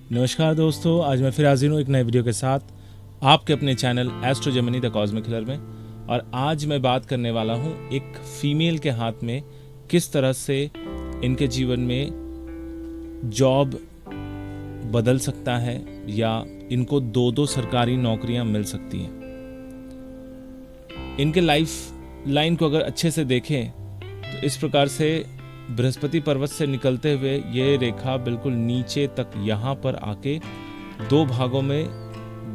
नमस्कार दोस्तों, आज मैं फिर हाजिर हूँ एक नए वीडियो के साथ आपके अपने channel astro Gemini the cosmic killer में। और आज मैं बात करने वाला हूँ एक फीमेल के हाथ में किस तरह से इनके जीवन में जॉब बदल सकता है या इनको दो सरकारी नौकरियां मिल सकती हैं। इनके लाइफ लाइन को अगर अच्छे से देखें तो इस प्रकार से बृहस्पति पर्वत से निकलते हुए ये रेखा बिल्कुल नीचे तक यहाँ पर आके दो भागों में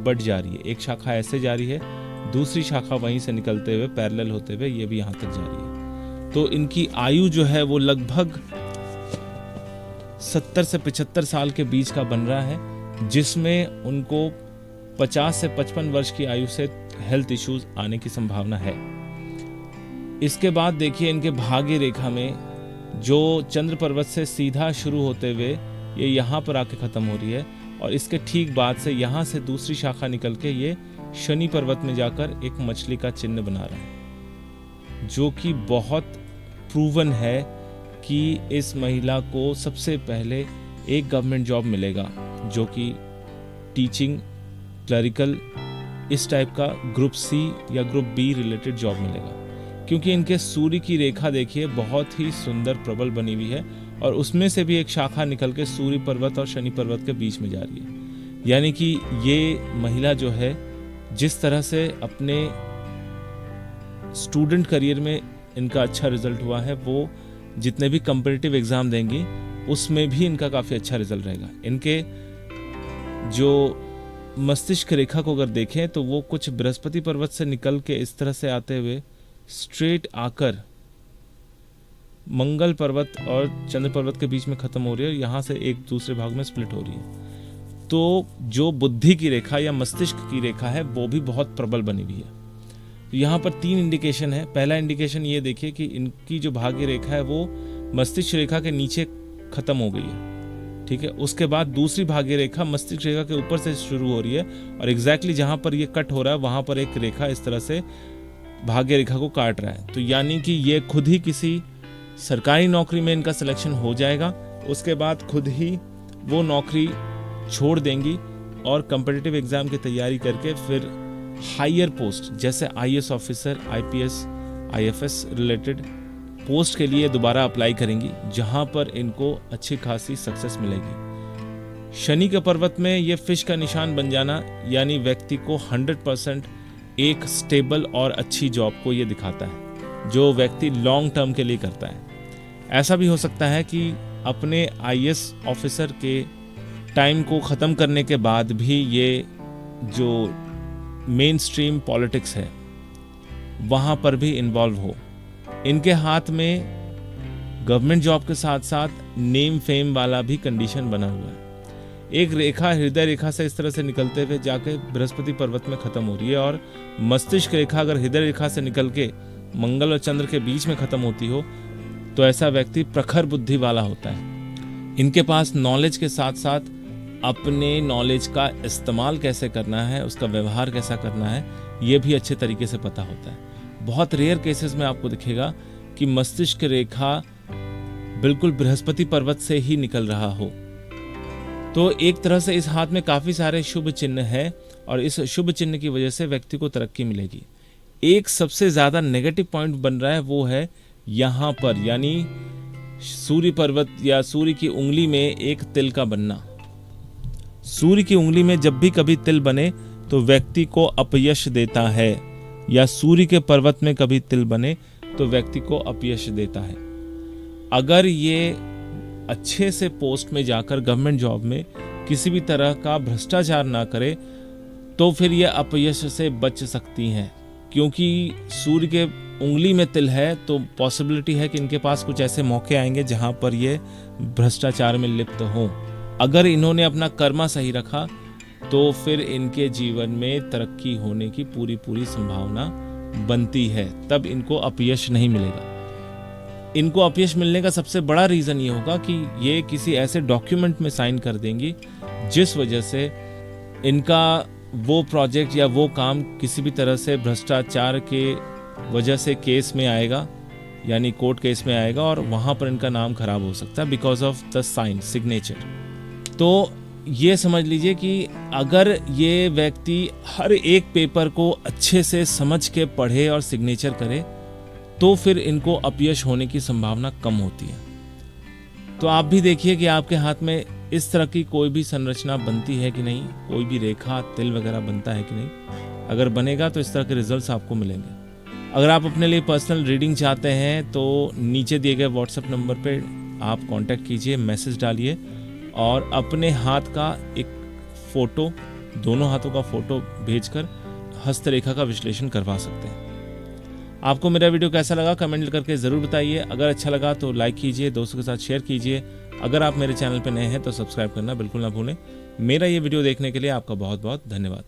बट जा रही है। एक शाखा ऐसे जा रही है, दूसरी शाखा वहीं से निकलते हुए पैरेलल होते हुए ये भी यहाँ तक जा रही है। तो इनकी आयु जो है वो लगभग 70 से 75 साल के बीच का बन रहा है, जिसमें उनको 50 से 55 वर्ष की आयु से हेल्थ इश्यूज आने की संभावना है। इसके बाद देखिए इनके भाग्य रेखा में जो चंद्र पर्वत से सीधा शुरू होते हुए ये यहाँ पर आके ख़त्म हो रही है और इसके ठीक बाद से यहाँ से दूसरी शाखा निकल के ये शनि पर्वत में जाकर एक मछली का चिन्ह बना रहा है, जो कि बहुत प्रूवन है कि इस महिला को सबसे पहले एक गवर्नमेंट जॉब मिलेगा, जो कि टीचिंग, क्लरिकल, इस टाइप का ग्रुप सी या ग्रुप बी रिलेटेड जॉब मिलेगा। क्योंकि इनके सूर्य की रेखा देखिए बहुत ही सुंदर प्रबल बनी हुई है और उसमें से भी एक शाखा निकल के सूर्य पर्वत और शनि पर्वत के बीच में जा रही है। यानी कि ये महिला जो है जिस तरह से अपने स्टूडेंट करियर में इनका अच्छा रिजल्ट हुआ है, वो जितने भी कम्पिटिटिव एग्जाम देंगी उसमें भी इनका काफ़ी अच्छा रिजल्ट रहेगा। इनके जो मस्तिष्क रेखा को अगर देखें तो वो कुछ बृहस्पति पर्वत से निकल के इस तरह से आते हुए स्ट्रेट आकर मंगल पर्वत और चंद्र पर्वत के बीच में खत्म हो रही है, यहाँ से एक दूसरे भाग में स्प्लिट हो रही है। तो जो बुद्धि की रेखा या मस्तिष्क की रेखा है वो भी बहुत प्रबल बनी हुई है। तो यहाँ पर 3 इंडिकेशन है। पहला इंडिकेशन ये देखिए कि इनकी जो भाग्य रेखा है वो मस्तिष्क रेखा के नीचे खत्म हो गई है, ठीक है। उसके बाद दूसरी भाग्य रेखा मस्तिष्क रेखा के ऊपर से शुरू हो रही है और एग्जैक्टली जहाँ पर ये कट हो रहा है वहाँ पर एक रेखा इस तरह से भाग्य रेखा को काट रहा है। तो यानी कि ये खुद ही किसी सरकारी नौकरी में इनका सिलेक्शन हो जाएगा, उसके बाद खुद ही वो नौकरी छोड़ देंगी और कम्पिटिटिव एग्जाम की तैयारी करके फिर हायर पोस्ट जैसे IAS officer, IPS, IFS related post के लिए दोबारा अप्लाई करेंगी, जहां पर इनको अच्छी खासी सक्सेस मिलेगी। शनि के पर्वत में ये फिश का निशान बन जाना यानी व्यक्ति को 100% एक स्टेबल और अच्छी जॉब को ये दिखाता है, जो व्यक्ति लॉन्ग टर्म के लिए करता है। ऐसा भी हो सकता है कि अपने आईएएस ऑफिसर के टाइम को ख़त्म करने के बाद भी ये जो मेन स्ट्रीम पॉलिटिक्स है वहाँ पर भी इन्वॉल्व हो। इनके हाथ में गवर्नमेंट जॉब के साथ साथ नेम फेम वाला भी कंडीशन बना हुआ है। एक रेखा हृदय रेखा से इस तरह से निकलते हुए जाके बृहस्पति पर्वत में खत्म हो रही है और मस्तिष्क रेखा अगर हृदय रेखा से निकल के मंगल और चंद्र के बीच में खत्म होती हो तो ऐसा व्यक्ति प्रखर बुद्धि वाला होता है। इनके पास नॉलेज के साथ साथ अपने नॉलेज का इस्तेमाल कैसे करना है, उसका व्यवहार कैसा करना है, ये भी अच्छे तरीके से पता होता है। बहुत रेयर केसेस में आपको दिखेगा कि मस्तिष्क रेखा बिल्कुल बृहस्पति पर्वत से ही निकल रहा हो। तो एक तरह से इस हाथ में काफ़ी सारे शुभ चिन्ह हैं और इस शुभ चिन्ह की वजह से व्यक्ति को तरक्की मिलेगी। एक सबसे ज़्यादा नेगेटिव पॉइंट बन रहा है वो है यहाँ पर, यानी सूर्य पर्वत या सूर्य की उंगली में एक तिल का बनना। सूर्य की उंगली में जब भी कभी तिल बने तो व्यक्ति को अपयश देता है, या सूर्य के पर्वत में कभी तिल बने तो व्यक्ति को अपयश देता है। अगर ये अच्छे से पोस्ट में जाकर गवर्नमेंट जॉब में किसी भी तरह का भ्रष्टाचार ना करे तो फिर ये अपयश से बच सकती हैं, क्योंकि सूर्य के उंगली में तिल है तो पॉसिबिलिटी है कि इनके पास कुछ ऐसे मौके आएंगे जहां पर ये भ्रष्टाचार में लिप्त हों। अगर इन्होंने अपना कर्मा सही रखा तो फिर इनके जीवन में तरक्की होने की पूरी संभावना बनती है, तब इनको अपयश नहीं मिलेगा। इनको अपयश मिलने का सबसे बड़ा रीज़न ये होगा कि ये किसी ऐसे डॉक्यूमेंट में साइन कर देंगी जिस वजह से इनका वो प्रोजेक्ट या वो काम किसी भी तरह से भ्रष्टाचार के वजह से केस में आएगा, यानी कोर्ट केस में आएगा और वहाँ पर इनका नाम खराब हो सकता है because of the sign signature. तो ये समझ लीजिए कि अगर ये व्यक्ति हर एक पेपर को अच्छे से समझ के पढ़े और सिग्नेचर करे तो फिर इनको अपयश होने की संभावना कम होती है। तो आप भी देखिए कि आपके हाथ में इस तरह की कोई भी संरचना बनती है कि नहीं, कोई भी रेखा तिल वगैरह बनता है कि नहीं। अगर बनेगा तो इस तरह के रिजल्ट्स आपको मिलेंगे। अगर आप अपने लिए पर्सनल रीडिंग चाहते हैं तो नीचे दिए गए व्हाट्सएप नंबर पे आप कांटेक्ट कीजिए, मैसेज डालिए और अपने हाथ का एक फ़ोटो, दोनों हाथों का फ़ोटो भेजकर हस्तरेखा का विश्लेषण करवा सकते हैं। आपको मेरा वीडियो कैसा लगा कमेंट करके ज़रूर बताइए। अगर अच्छा लगा तो लाइक कीजिए, दोस्तों के साथ शेयर कीजिए। अगर आप मेरे चैनल पर नए हैं तो सब्सक्राइब करना बिल्कुल ना भूलें। मेरा ये वीडियो देखने के लिए आपका बहुत बहुत धन्यवाद।